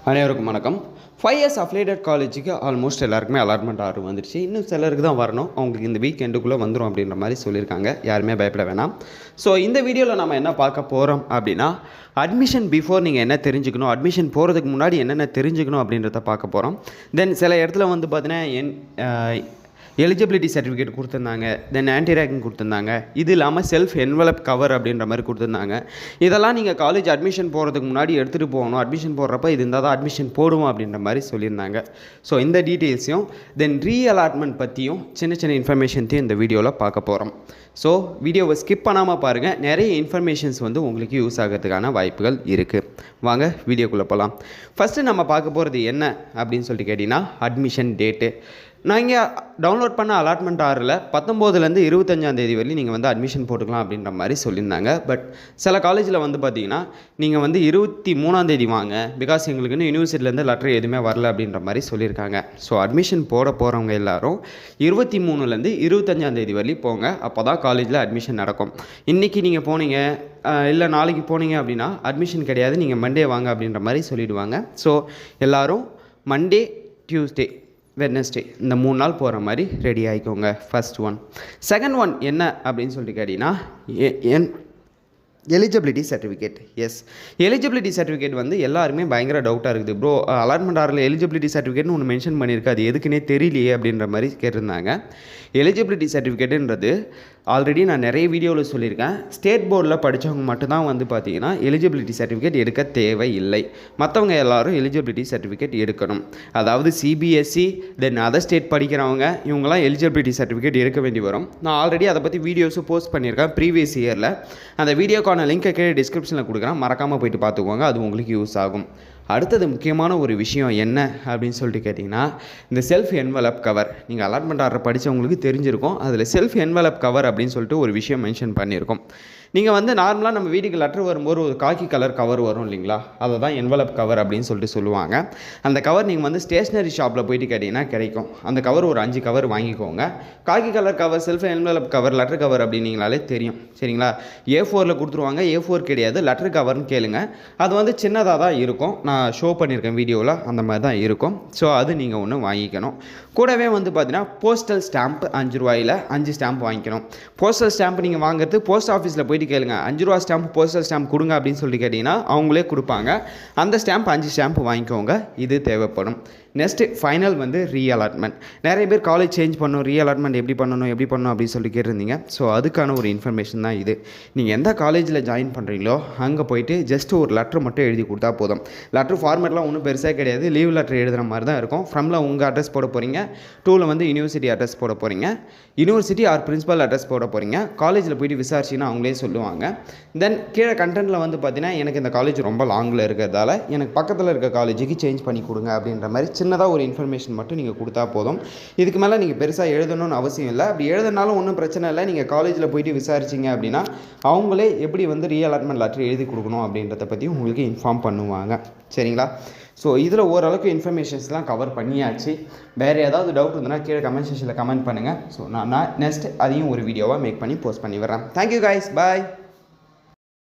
அனைவருக்கும் வணக்கம். 5 years affiliated காலேஜுக்கு ஆல்மோஸ்ட் எல்லாருக்குமே அலாட்மெண்ட் ஆர்டர் வந்துருச்சு. இன்னும் சிலருக்கு தான் வரணும். அவங்களுக்கு இந்த வீக் எண்டுக்குள்ளே வந்துடும் அப்படின்ற மாதிரி சொல்லியிருக்காங்க. யாருமே பயப்பட வேணாம். ஸோ இந்த வீடியோவில் நம்ம என்ன பார்க்க போகிறோம் அப்படின்னா, அட்மிஷன் பிஃபோர் நீங்கள் என்ன தெரிஞ்சுக்கணும், அட்மிஷன் போகிறதுக்கு முன்னாடி என்னென்ன தெரிஞ்சுக்கணும் அப்படின்றத பார்க்க போகிறோம். தென் சில இடத்துல வந்து பார்த்தீங்கன்னா எலிஜிபிலிட்டி சர்டிஃபிகேட் கொடுத்துருந்தாங்க, தென் ஆன்டி ரேக்கிங் கொடுத்துருந்தாங்க, இது இல்லாமல் செல்ஃப் என்வலப் கவர் அப்படின்ற மாதிரி கொடுத்துருந்தாங்க. இதெல்லாம் நீங்கள் காலேஜ் அட்மிஷன் போகிறதுக்கு முன்னாடி எடுத்துகிட்டு போகணும். அட்மிஷன் போடுறப்ப இது இருந்தால் தான் அட்மிஷன் போடுவோம் அப்படின்ற மாதிரி சொல்லியிருந்தாங்க. ஸோ இந்த டீட்டெயில்ஸையும் தென் ரீஅலாட்மெண்ட் பற்றியும் சின்ன சின்ன இன்ஃபர்மேஷன்த்தையும் இந்த வீடியோவில் பார்க்க போகிறோம். ஸோ வீடியோவை ஸ்கிப் பண்ணாமல் பாருங்கள். நிறைய இன்ஃபர்மேஷன்ஸ் வந்து உங்களுக்கு யூஸ் ஆகிறதுக்கான வாய்ப்புகள் இருக்குது. வாங்க வீடியோக்குள்ளே போகலாம். ஃபஸ்ட்டு நம்ம பார்க்க போகிறது என்ன அப்படின்னு சொல்லிட்டு கேட்டிங்கன்னா, அட்மிஷன் டேட்டு. நான் இங்கே டவுன்லோட் பண்ண அலாட்மெண்ட் ஆறில் 19லேருந்து 25 வரையும் நீங்கள் வந்து அட்மிஷன் போட்டுக்கலாம் அப்படின்ற மாதிரி சொல்லியிருந்தாங்க. பட் சில காலேஜில் வந்து பார்த்தீங்கன்னா நீங்கள் வந்து 23 வாங்க, பிகாஸ் எங்களுக்கு இன்னும் யூனிவர்சிட்டிலேருந்து லெட்டர் எதுவுமே வரல அப்படின்ற மாதிரி சொல்லியிருக்காங்க. ஸோ அட்மிஷன் போட போகிறவங்க எல்லாரும் 23லேருந்து 25 வரையும் போங்க. அப்போ தான் காலேஜில் அட்மிஷன் நடக்கும். இன்றைக்கி நீங்கள் போனீங்க இல்லை நாளைக்கு போனீங்க அப்படின்னா அட்மிஷன் கிடையாது, நீங்கள் மண்டே வாங்க அப்படின்ற மாதிரி சொல்லிவிடுவாங்க. ஸோ எல்லோரும் மண்டே, டியூஸ்டே, வெட்னஸ்டே இந்த 3 நாள் போகிற மாதிரி ரெடி ஆகிக்கோங்க. First one. செகண்ட் ஒன் என்ன அப்படின்னு சொல்லிட்டு கேட்டிங்கன்னா, eligibility certificate. Yes, eligibility certificate வந்து எல்லாருமே பயங்கர டவுட்டாக இருக்குது. ப்ரோ அலாட்மெண்ட் ஆறில் எலிஜிபிலிட்டி சர்டிஃபிகேட்னு ஒன்று மென்ஷன் பண்ணியிருக்கு, அது எதுக்குன்னே தெரியலையே அப்படின்ற மாதிரி கேட்டிருந்தாங்க. எலிஜிபிலிட்டி சர்டிஃபிகேட்டுன்றது ஆல்ரெடி நான் நிறைய வீடியோவில் சொல்லியிருக்கேன். ஸ்டேட் போர்டில் படித்தவங்க மட்டும்தான் வந்து பார்த்தீங்கன்னா எலிஜிபிலிட்டி சர்டிஃபிகேட் எடுக்க தேவையில்லை. மற்றவங்க எல்லோரும் எலிஜிபிலிட்டி சர்டிஃபிகேட் எடுக்கணும். அதாவது சிபிஎஸ்சி தென் அதர் ஸ்டேட் படிக்கிறவங்க இவங்களாம் எலிஜிபிலிட்டி சர்டிஃபிகேட் எடுக்க வேண்டி வரும். நான் ஆல்ரெடி அதை பற்றி வீடியோஸும் போஸ்ட் பண்ணியிருக்கேன் ப்ரீவியஸ் இயரில். அந்த வீடியோக்கான லிங்க்கை கீழே டிஸ்கிரிப்ஷனில் கொடுக்குறேன், மறக்காமல் போய்ட்டு பார்த்துக்கோங்க, அது உங்களுக்கு யூஸ் ஆகும். அடுத்தது முக்கியமான ஒரு விஷயம் என்ன அப்படின்னு சொல்லிட்டு கேட்டிங்கன்னா, இந்த செல்ஃப் என்வலப் கவர். நீங்கள் அலாட்மெண்ட் ஆர்டர் படித்தவங்களுக்கு தெரிஞ்சிருக்கும், அதில் செல்ஃப் என்வலப் கவர் அப்படின்னு சொல்லிட்டு ஒரு விஷயம் மென்ஷன் பண்ணியிருக்கோம். நீங்கள் வந்து நார்மலாக நம்ம வீட்டுக்கு லெட்டர் வரும்போது ஒரு காக்கி கலர் கவர் வரும் இல்லைங்களா, அதை தான் என்வலப் கவர் அப்படின்னு சொல்லிட்டு சொல்லுவாங்க. அந்த கவர் நீங்கள் வந்து ஸ்டேஷ்னரி ஷாப்பில் போயிட்டு கேட்டிங்கன்னா கிடைக்கும். அந்த கவர் ஒரு 5 கவர் வாங்கிக்கோங்க. Khaki colour cover, self envelope cover, letter cover அப்படின்னீங்களாலே தெரியும் சரிங்களா. A4 கொடுத்துருவாங்க. A4 கிடையாது, லெட்டர் கவர்னு கேளுங்க. அது வந்து சின்னதாக தான் இருக்கும். நான் ஷோ பண்ணியிருக்கேன் வீடியோவில், அந்த மாதிரி தான் இருக்கும். ஸோ அது நீங்கள் ஒன்று வாங்கிக்கணும். கூடவே வந்து பார்த்தீங்கன்னா போஸ்டல் ஸ்டாம்ப் 5 ரூபாயில் 5 ஸ்டாம்ப் வாங்கிக்கணும். போஸ்டல் ஸ்டாம்ப் நீங்கள் வாங்குறது போஸ்ட் ஆஃபீஸில் போயிட்டு கேளுங்க, 5 ரூபா ஸ்டாம்ப் போஸ்டல் ஸ்டாம்ப் கொடுங்க அப்படின்னு சொல்லிட்டு கேட்டிங்கன்னா அவங்களே கொடுப்பாங்க. அந்த ஸ்டாம்ப் 5 ஸ்டாம்ப் வாங்கிக்கோங்க, இது தேவைப்படும். நெக்ஸ்ட்டு ஃபைனல் வந்து ரீஅலாட்மெண்ட். நிறைய பேர் காலேஜ் சேஞ்ச் பண்ணணும், ரீஅலாட்மெண்ட் எப்படி பண்ணணும் அப்படின்னு சொல்லி கேட்டிருந்தீங்க. ஸோ அதுக்கான ஒரு இன்ஃபர்மேஷன் தான் இது. நீங்கள் எந்த காலேஜில் ஜாயின் பண்ணுறீங்களோ அங்கே போயிட்டு ஜஸ்ட் ஒரு லெட்டர் மட்டும் எழுதி கொடுத்தா போதும். லெட்டர் ஃபார்மேட்லாம் ஒன்றும் பெருசாக கிடையாது, லீவ் லெட்டர் எழுதுகிற மாதிரி தான் இருக்கும். ஃப்ரம்ல உங்கள் அட்ரஸ் போட போகிறீங்க, டூவில் வந்து யூனிவர்சிட்டி அட்ரஸ் போட போகிறீங்க, யூனிவர்சிட்டி ஆர் பிரின்சிபல் அட்ரஸ் போட போகிறீங்க. காலேஜில் போயிட்டு விசாரிச்சிங்கன்னா அவங்களே சொல்லுவாங்க. தென் கீழே கண்டென்ட்டில் வந்து பார்த்தீங்கன்னா, எனக்கு இந்த காலேஜ் ரொம்ப லாங்கில் இருக்கிறதால எனக்கு பக்கத்தில் இருக்க காலேஜுக்கு சேஞ்ச் பண்ணி கொடுங்க அப்படின்ற மாதிரி சின்னதாக ஒரு இன்ஃபர்மேஷன் மட்டும் நீங்கள் கொடுத்தா போதும். இதுக்கு மேலே நீங்கள் பெருசாக எழுதணும்னு அவசியம் இல்லை. அப்படி எழுதினாலும் ஒன்றும் பிரச்சனை இல்லை. நீங்கள் காலேஜில் போயிட்டு விசாரிச்சிங்க அப்படின்னா அவங்களே எப்படி வந்து ரீஅலாட்மெண்ட் லெட்டர் எழுதி கொடுக்கணும் அப்படின்றத பற்றி உங்களுக்கு இன்ஃபார்ம் பண்ணுவாங்க சரிங்களா. ஸோ இதில் ஓரளவுக்கு இன்ஃபர்மேஷன்ஸ்லாம் கவர் பண்ணியாச்சு. வேறு ஏதாவது டவுட் இருந்ததுன்னா கீழே கமெண்ட் செக்ஷனில் கமெண்ட் பண்ணுங்கள். ஸோ நான் நெக்ஸ்ட் அதையும் ஒரு வீடியோவாக மேக் பண்ணி போஸ்ட் பண்ணி வரேன். தேங்க்யூ கைஸ், பாய்.